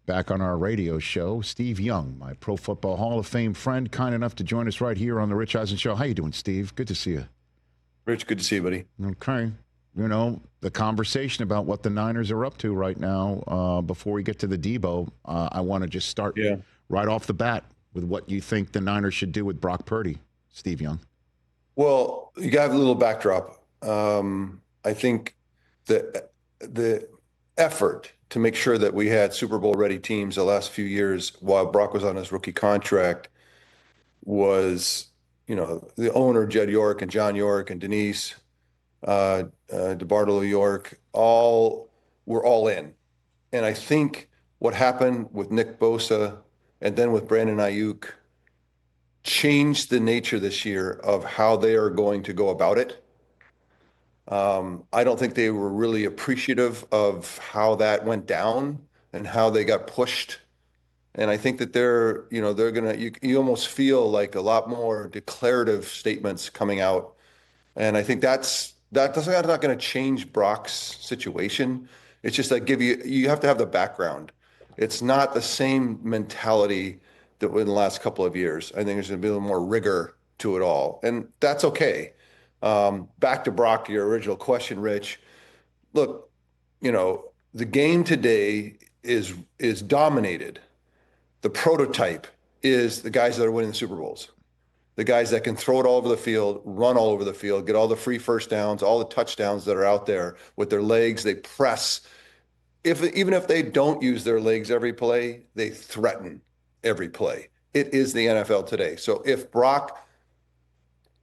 back on our radio show. Steve Young, my Pro Football Hall of Fame friend, kind enough to join us right here on the Rich Eisen Show. How you doing, Steve? Good to see you. Rich, good to see you, buddy. Okay. You know, the conversation about what the Niners are up to right now, before we get to the Deebo, I want to just start right off the bat with what you think the Niners should do with Brock Purdy, Steve Young. Well, you got to have a little backdrop. I think the effort to make sure that we had Super Bowl ready teams the last few years while Brock was on his rookie contract was, you know, the owner, Jed York and John York and Denise, DeBartolo York, were all in. And I think what happened with Nick Bosa and then with Brandon Ayuk changed the nature this year of how they are going to go about it. I don't think they were really appreciative of how that went down and how they got pushed. And I think that they're gonna, you almost feel like a lot more declarative statements coming out. And I think that's not going to change Brock's situation. It's just like you have to have the background. It's not the same mentality that in the last couple of years. I think there's going to be a little more rigor to it all, and that's okay. Back to Brock, your original question, Rich. Look, you know, the game today is dominated. The prototype is the guys that are winning the Super Bowls. The guys that can throw it all over the field, run all over the field, get all the free first downs, all the touchdowns that are out there with their legs. They press. Even if they don't use their legs every play, they threaten every play. It is the NFL today. So if Brock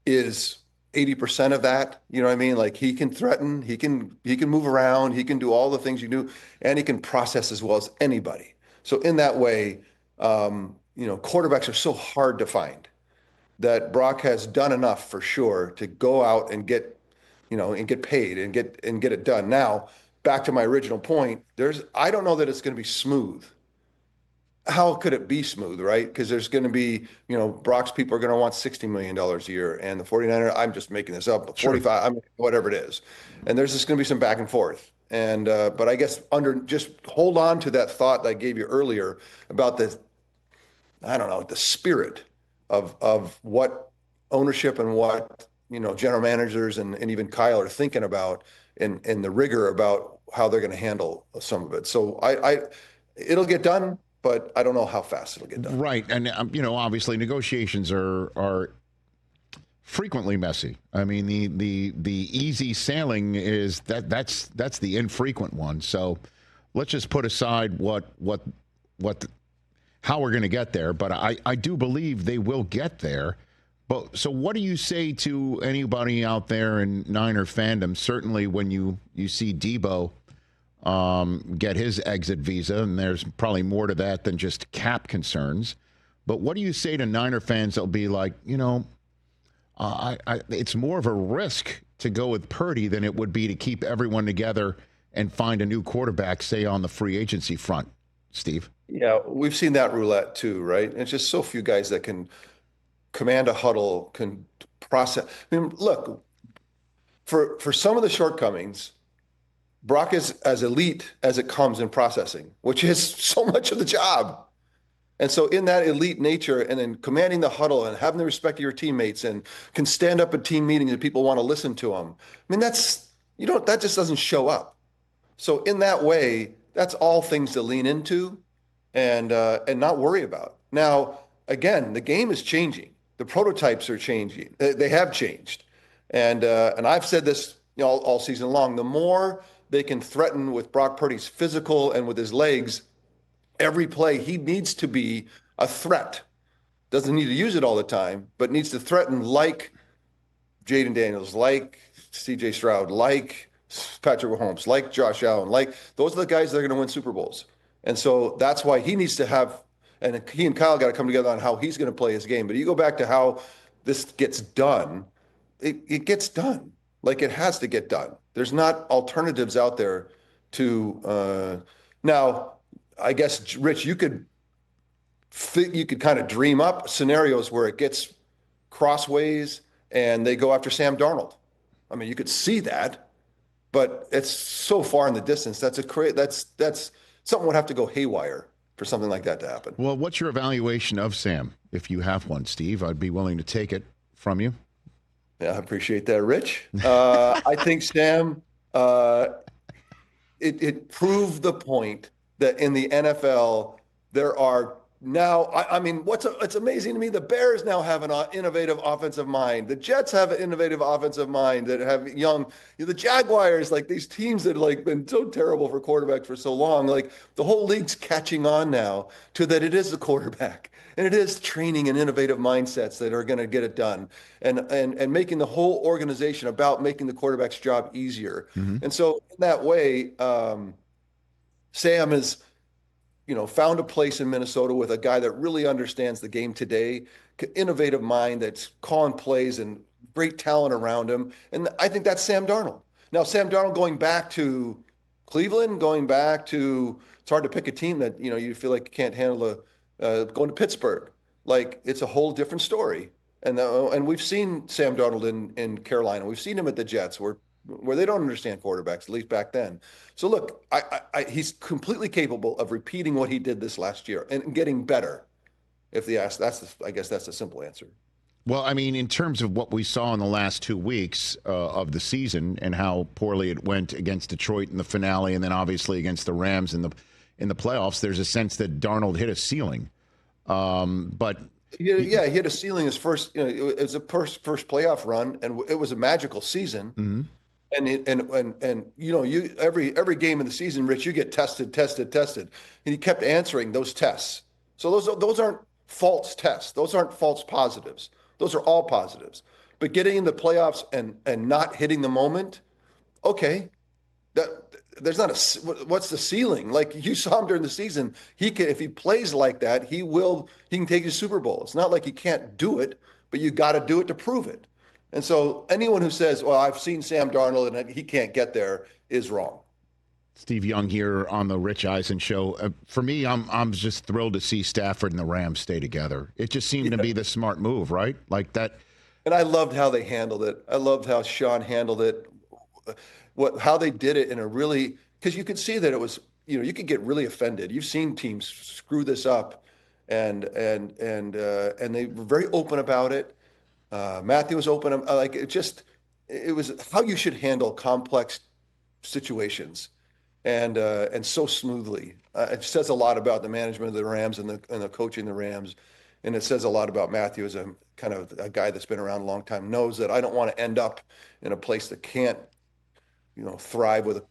is 80% of that, you know what I mean? Like, he can threaten, he can move around, he can do all the things you do, and he can process as well as anybody. So in that way, you know, quarterbacks are so hard to find that Brock has done enough for sure to go out and get, you know, and get paid and get it done. Now, back to my original point, I don't know that it's going to be smooth. How could it be smooth, right? Because there's going to be, you know, Brock's people are going to want $60 million a year, and the 49ers, I'm just making this up, 45, I mean, whatever it is. And there's just going to be some back and forth. And, but I guess just hold on to that thought that I gave you earlier about the spirit of what ownership and what, you know, general managers and even Kyle are thinking about, and the rigor about how they're going to handle some of it. So it'll get done, but I don't know how fast it'll get done. Right. And, you know, obviously negotiations are frequently messy. I mean, the easy sailing is that's the infrequent one. So let's just put aside how we're going to get there. But I do believe they will get there. But so what do you say to anybody out there in Niner fandom? Certainly when you see Deebo get his exit visa, and there's probably more to that than just cap concerns. But what do you say to Niner fans that'll be like, you know, it's more of a risk to go with Purdy than it would be to keep everyone together and find a new quarterback, say, on the free agency front, Steve? Yeah, we've seen that roulette too, right? And it's just so few guys that can command a huddle, can process. I mean, look, for some of the shortcomings, Brock is as elite as it comes in processing, which is so much of the job. And so in that elite nature, and then commanding the huddle and having the respect of your teammates, and can stand up at team meetings and people want to listen to him. I mean, that just doesn't show up. So in that way, that's all things to lean into and not worry about. Now, again, the game is changing. The prototypes are changing. They have changed. And I've said this, you know, all season long. The more they can threaten with Brock Purdy's physical and with his legs, every play, he needs to be a threat. Doesn't need to use it all the time, but needs to threaten like Jaden Daniels, like CJ Stroud, like Patrick Mahomes, like Josh Allen, like those are the guys that are going to win Super Bowls. And so that's why he needs to have, and he and Kyle got to come together on how he's going to play his game. But you go back to how this gets done, it gets done. Like it has to get done. There's not alternatives out there to now. I guess, Rich, you could kind of dream up scenarios where it gets crossways and they go after Sam Darnold. I mean, you could see that, but it's so far in the distance. That's something would have to go haywire for something like that to happen. Well, what's your evaluation of Sam? If you have one, Steve, I'd be willing to take it from you. Yeah, I appreciate that, Rich. I think Sam, it proved the point that in the NFL, there are now, I mean, it's amazing to me. The Bears now have an innovative offensive mind. The Jets have an innovative offensive mind that have the Jaguars, like these teams that like been so terrible for quarterbacks for so long, like the whole league's catching on now to that it is the quarterback and it is training and innovative mindsets that are going to get it done and making the whole organization about making the quarterback's job easier. Mm-hmm. And so in that way, Sam is, found a place in Minnesota with a guy that really understands the game today, innovative mind that's calling plays and great talent around him. And I think that's Sam Darnold. Now, Sam Darnold going back to Cleveland, it's hard to pick a team that, you feel like you can't handle going to Pittsburgh. Like, it's a whole different story. And we've seen Sam Darnold in Carolina. We've seen him at the Jets where they don't understand quarterbacks, at least back then. So look, he's completely capable of repeating what he did this last year and getting better. If they ask, I guess that's a simple answer. Well, I mean, in terms of what we saw in the last 2 weeks of the season and how poorly it went against Detroit in the finale, and then obviously against the Rams in the playoffs, there's a sense that Darnold hit a ceiling. But he hit a ceiling his first. It was a first playoff run, and it was a magical season. Mm-hmm. And every game of the season, Rich, you get tested, and he kept answering those tests. So those aren't false tests. Those aren't false positives. Those are all positives. But getting in the playoffs and not hitting the moment, okay, there's not what's the ceiling? Like you saw him during the season, if he plays like that, he can take you to Super Bowl. It's not like he can't do it, but you got to do it to prove it. And so anyone who says, well, I've seen Sam Darnold and he can't get there is wrong. Steve Young here on the Rich Eisen Show. For me, I'm just thrilled to see Stafford and the Rams stay together. It just seemed to be the smart move, right? Like that. And I loved how they handled it. I loved how Sean handled it. How they did it in a really, because you could see that it was, you could get really offended. You've seen teams screw this up, and they were very open about it. Matthew was open. It was how you should handle complex situations, and so smoothly. It says a lot about the management of the Rams and the coaching the Rams, and it says a lot about Matthew as a kind of a guy that's been around a long time. Knows that I don't want to end up in a place that can't, thrive with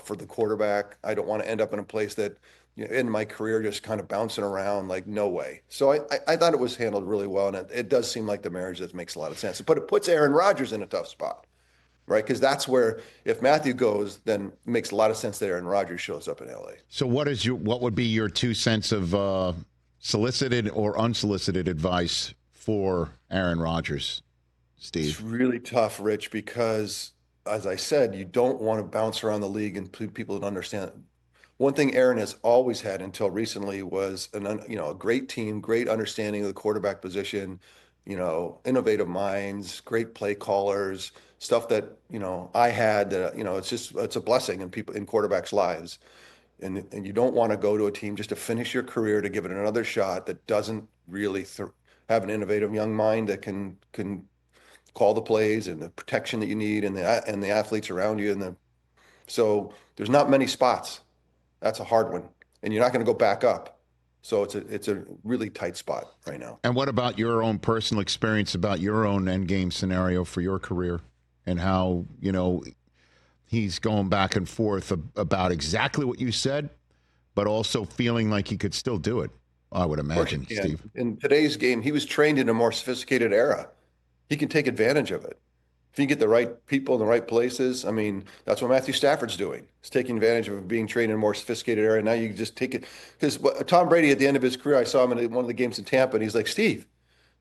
for the quarterback. I don't want to end up in a place that in my career just kind of bouncing around, like no way. So I thought it was handled really well, and it does seem like the marriage that makes a lot of sense. But it puts Aaron Rodgers in a tough spot, right? Because that's where if Matthew goes, then it makes a lot of sense that Aaron Rodgers shows up in LA. So what would be your 2 cents of solicited or unsolicited advice for Aaron Rodgers, Steve? It's really tough, Rich, because as I said, you don't want to bounce around the league and people don't understand. One thing Aaron has always had until recently was a great team, great understanding of the quarterback position, innovative minds, great play callers, stuff that, I had that, it's a blessing in quarterbacks' lives. And you don't want to go to a team just to finish your career, to give it another shot that doesn't really have an innovative young mind that can call the plays and the protection that you need and the athletes around you. So there's not many spots. That's a hard one, and you're not going to go back up. So it's a really tight spot right now. And what about your own personal experience about your own end game scenario for your career and how, he's going back and forth about exactly what you said, but also feeling like he could still do it, I would imagine, Steve. In today's game, he was trained in a more sophisticated era. He can take advantage of it. If you get the right people in the right places, I mean, that's what Matthew Stafford's doing. He's taking advantage of being trained in a more sophisticated area. Now you can just take it. Because Tom Brady, at the end of his career, I saw him in one of the games in Tampa, and he's like, Steve,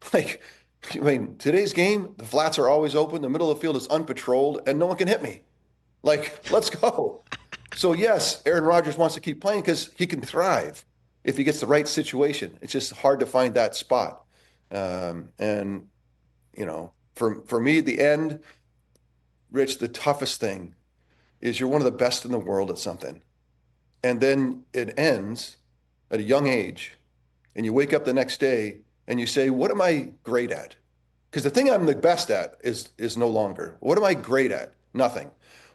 today's game, the flats are always open, the middle of the field is unpatrolled, and no one can hit me. Let's go. So, yes, Aaron Rodgers wants to keep playing because he can thrive if he gets the right situation. It's just hard to find that spot. For me, at the end, Rich, the toughest thing is you're one of the best in the world at something. And then it ends, at a young age, and you wake up the next day and you say, what am I great at? Because the thing I'm the best at is no longer. What am I great at? Nothing.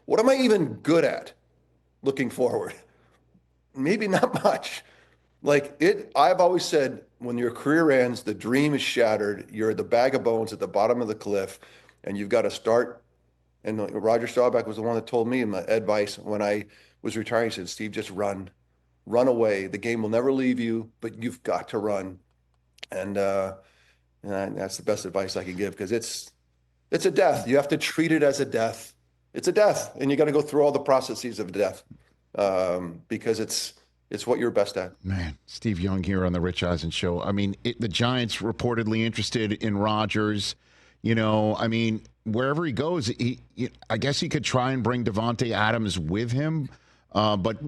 What am I even good at looking forward? Maybe not much. I've always said, when your career ends, the dream is shattered. You're the bag of bones at the bottom of the cliff, and you've got to start. And Roger Staubach was the one that told me my advice when I was retiring. He said, Steve, just run away. The game will never leave you, but you've got to run. And that's the best advice I can give, because it's a death. You have to treat it as a death. It's a death, and you got to go through all the processes of death, because it's what you're best at. Man, Steve Young here on the Rich Eisen Show. I mean, the Giants reportedly interested in Rodgers. I mean, wherever he goes, I guess he could try and bring Davante Adams with him. But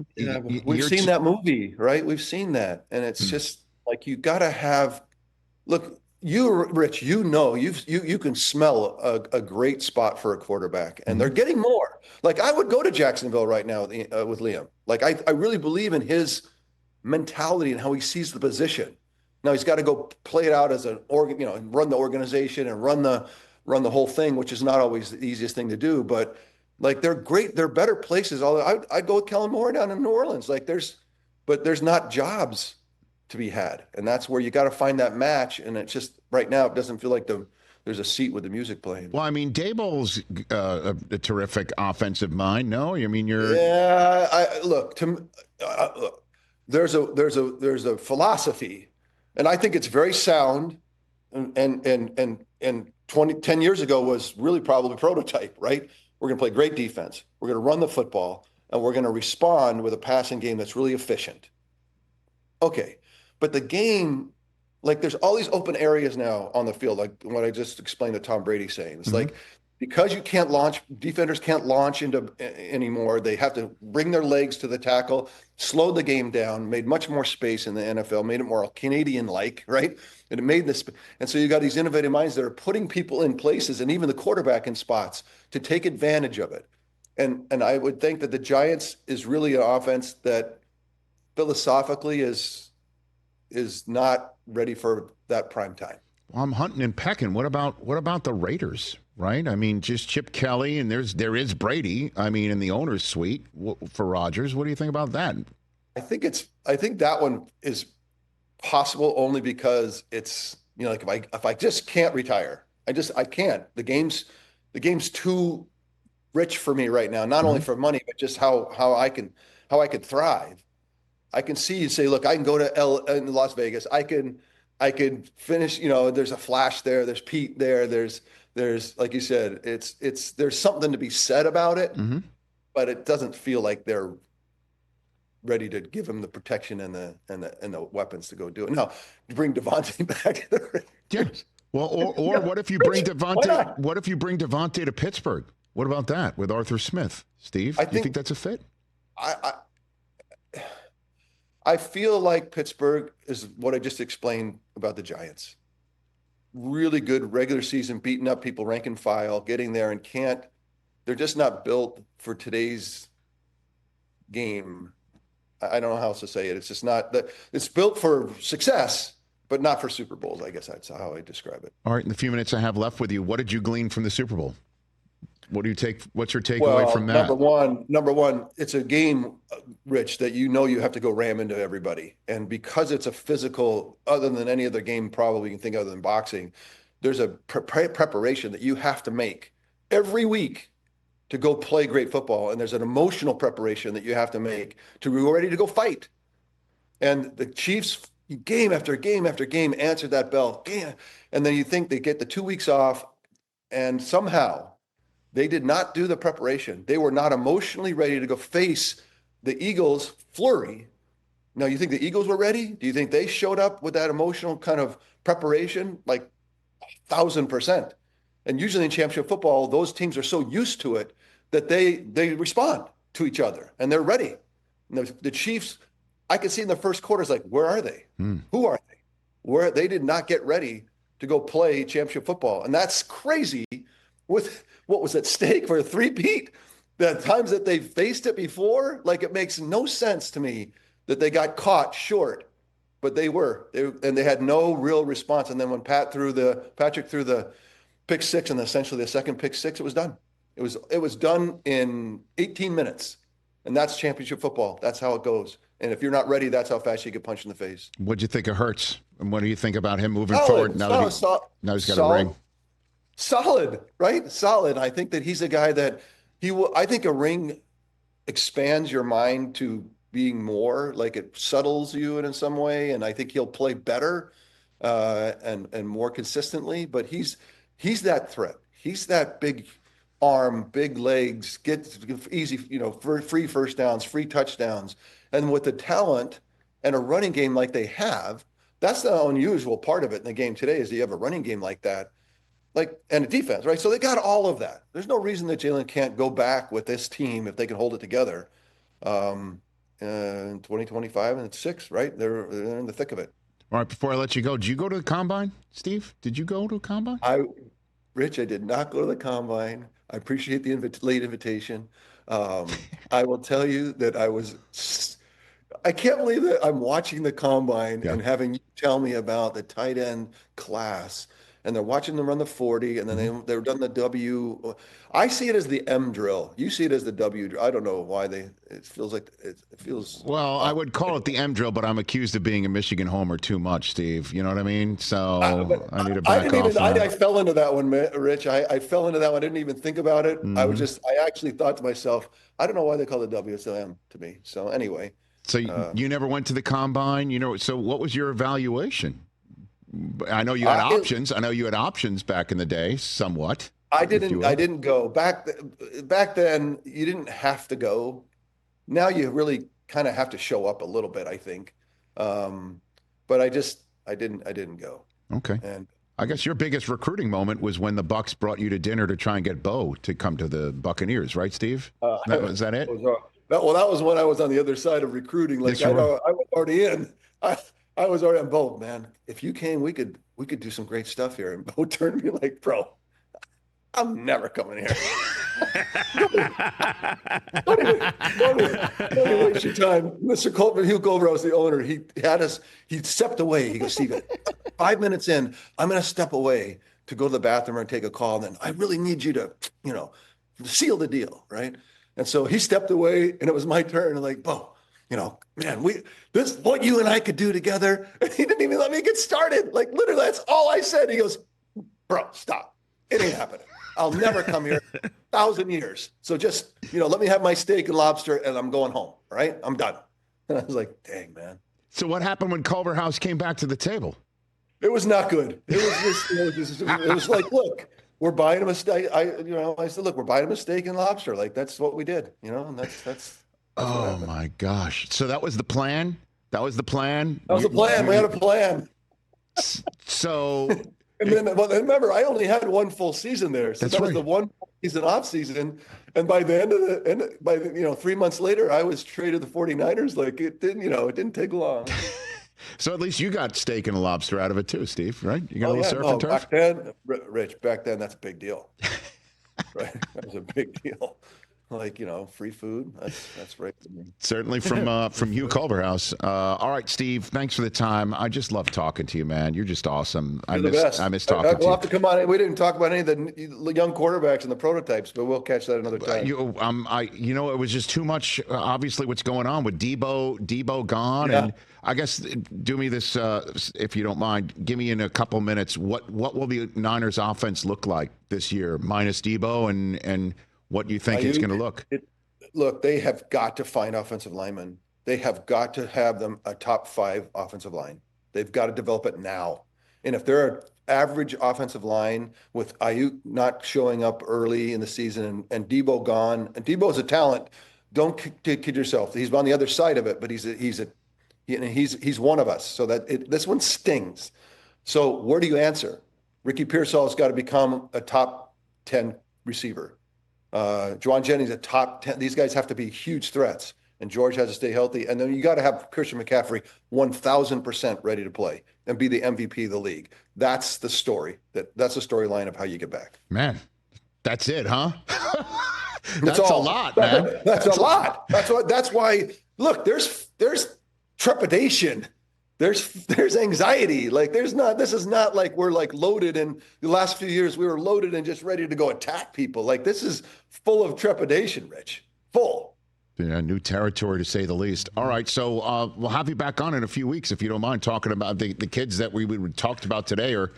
we've seen that movie, right? We've seen that, and it's just like, you got to have. Look, Rich, you can smell a great spot for a quarterback, and they're getting more. Like, I would go to Jacksonville right now with Liam. Like, I really believe in his mentality and how he sees the position. Now he's got to go play it out as run the organization and run the whole thing, which is not always the easiest thing to do. But like, they're great, they're better places. I'd go with Kellen Moore down in New Orleans. But there's not jobs to be had, and that's where you got to find that match. And it's just right now, it doesn't feel like there's a seat with the music playing. Well, I mean, Daboll's a terrific offensive mind. No, I mean, look. There's a philosophy, and I think it's very sound. And 10 years ago was really probably prototype, right? We're going to play great defense. We're going to run the football, and we're going to respond with a passing game that's really efficient. Okay. But the game, like, there's all these open areas now on the field, like what I just explained to Tom Brady saying. It's like, because you can't launch, defenders can't launch into anymore. They have to bring their legs to the tackle, slowed the game down, made much more space in the NFL, made it more Canadian-like, right? And it made this. And so you got these innovative minds that are putting people in places, and even the quarterback in spots, to take advantage of it. And I would think that the Giants is really an offense that philosophically is not ready for that prime time. Well, I'm hunting and pecking. What about the Raiders, right? I mean, just Chip Kelly, and there is Brady. I mean, in the owner's suite for Rodgers. What do you think about that? I think that one is possible only because it's, like, if I just can't retire, I can't. The game's too rich for me right now. Not only for money, but just how I could thrive. I can see you say, look, I can go to in Las Vegas. I can finish, there's a Flash there. There's Pete there. There's, like you said, there's something to be said about it, but it doesn't feel like they're ready to give him the protection and the weapons to go do it. Now, you bring Davante back. Yeah. Well, or what if you bring Davante? What if you bring Davante to Pittsburgh? What about that with Arthur Smith, Steve? Do you think that's a fit? I feel like Pittsburgh is what I just explained about the Giants. Really good regular season, beating up people rank and file, getting there, and they're just not built for today's game. I don't know how else to say it. It's just not that it's built for success, but not for Super Bowls. I guess that's how I describe it. All right. In the few minutes I have left with you, what did you glean from the Super Bowl? What's your takeaway from that? Number one, it's a game, Rich, that you have to go ram into everybody. And because it's a physical, other than any other game probably you can think other than boxing, there's a preparation that you have to make every week to go play great football. And there's an emotional preparation that you have to make to be ready to go fight. And the Chiefs, game after game after game, answered that bell. And then you think they get the 2 weeks off, and somehow they did not do the preparation. They were not emotionally ready to go face the Eagles' flurry. Now, you think the Eagles were ready? Do you think they showed up with that emotional kind of preparation? Like 1,000%. And usually in championship football, those teams are so used to it that they respond to each other and they're ready. And the Chiefs, I could see in the first quarter, it's like, where are they? Who are they? They did not get ready to go play championship football. And that's crazy with what was at stake for a three-peat. The times that they faced it before, like, it makes no sense to me that they got caught short but they were. And they had no real response. And then when Patrick threw the pick six and essentially the second pick six, it was done. It was done in 18 minutes. And that's championship football. That's how it goes. And if you're not ready, that's how fast you get punched in the face. What'd you think of Hurts? And what do you think about him moving forward now he's got a ring? Solid, right? Solid. I think that he's a guy that I think a ring expands your mind to being more, like it settles you in some way. And I think he'll play better and more consistently, but he's that threat. He's that big arm, big legs, get easy, free first downs, free touchdowns. And with the talent and a running game like they have, that's the unusual part of it in the game today is that you have a running game like that, and a defense, right? So they got all of that. There's no reason that Jalen can't go back with this team if they can hold it together in 2025 and it's 6, right? They're in the thick of it. All right, before I let you go, did you go to the Combine, Steve? Did you go to a Combine? Rich, I did not go to the Combine. I appreciate the late invitation. I will tell you that I can't believe that I'm watching the Combine and having you tell me about the tight end class, and they're watching them run the 40, and then they've done the W. I see it as the M drill. You see it as the W drill. I don't know why it feels like it feels. Well, I would call it the M drill, but I'm accused of being a Michigan homer too much, Steve. You know what I mean? So I need to back off. I fell into that one, Rich. I fell into that one. I didn't even think about it. I actually thought to myself, I don't know why they call it W. It's the M to me. So anyway. So you never went to the Combine, so what was your evaluation? I know you had options. I know you had options back in the day, somewhat. I didn't go back then. You didn't have to go. Now you really kind of have to show up a little bit, I think. But I didn't go. Okay. And I guess your biggest recruiting moment was when the Bucs brought you to dinner to try and get Bo to come to the Buccaneers, right, Steve? Was that it? That was when I was on the other side of recruiting. Like I was already in. I was already on Bo, man. If you came, we could do some great stuff here. And Bo turned to me like, bro, I'm never coming here. don't even waste your time. Mr. Coltman Hugover, I was the owner. He stepped away. He goes, Steve, 5 minutes in, I'm going to step away to go to the bathroom and take a call. And then I really need you to, seal the deal, right? And so he stepped away and it was my turn. And like, Bo, man, this is what you and I could do together. And he didn't even let me get started. Like literally, that's all I said. He goes, bro, stop. It ain't happening. I'll never come here 1,000 years. So just, let me have my steak and lobster and I'm going home. Right? I'm done. And I was like, dang, man. So what happened when Culver House came back to the table? It was not good. It was like, look, we're buying him a steak. I said, look, we're buying him a steak and lobster. Like that's what we did, and that's oh my gosh. So that was the plan? That was the plan? That was the plan. We had a plan. So and then remember, I only had one full season there. So that was the one season off season. And by the end of the 3 months later, I was traded to the 49ers. Like it didn't take long. So at least you got steak and a lobster out of it too, Steve, right? You got a little surf and turf? Back then, Rich, that's a big deal. Right? That was a big deal. Like, free food. That's right to me. Certainly from Hugh Culverhouse. All right, Steve, thanks for the time. I just love talking to you, man. You're just awesome. I miss talking to you. We'll have to come on. We didn't talk about any of the young quarterbacks and the prototypes, but we'll catch that another time. It was just too much, obviously, what's going on with Deebo gone. Yeah. And I guess do me this, if you don't mind, give me in a couple minutes, what will the Niners offense look like this year, minus Deebo and what you think it's going to look? Look, they have got to find offensive linemen. They have got to have them a top 5 offensive line. They've got to develop it now. And if they're an average offensive line with Ayuk not showing up early in the season and Deebo gone, and Deebo is a talent. Don't kid yourself. He's on the other side of it, but he's one of us. So this one stings. So where do you answer? Ricky Pearsall's got to become a top 10 receiver. Juwan Jennings a top 10. These guys have to be huge threats, and George has to stay healthy. And then you got to have Christian McCaffrey 1,000% ready to play and be the MVP of the league. That's the story. That's the storyline of how you get back. Man, that's it, huh? That's a lot, man. That's a lot. That's why. Look, there's trepidation there's anxiety. Like this is not like we're like loaded, and the last few years we were loaded and just ready to go attack people. Like this is full of trepidation, Rich. Full. Yeah, new territory to say the least. All right, so we'll have you back on in a few weeks if you don't mind talking about the kids that we talked about today are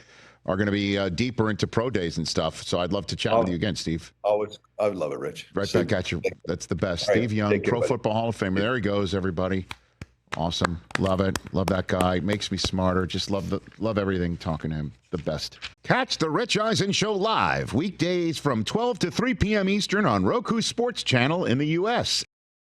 going to be deeper into pro days and stuff. So I'd love to chat with you again, Steve. I would love it, Rich. Right back at you. That's the best. All Steve right, Young, Pro care, Football Hall of Famer. There he goes, everybody. Awesome. Love it. Love that guy. Makes me smarter. Just love everything talking to him. The best. Catch the Rich Eisen Show live weekdays from 12 to 3 p.m. Eastern on Roku Sports Channel in the U.S.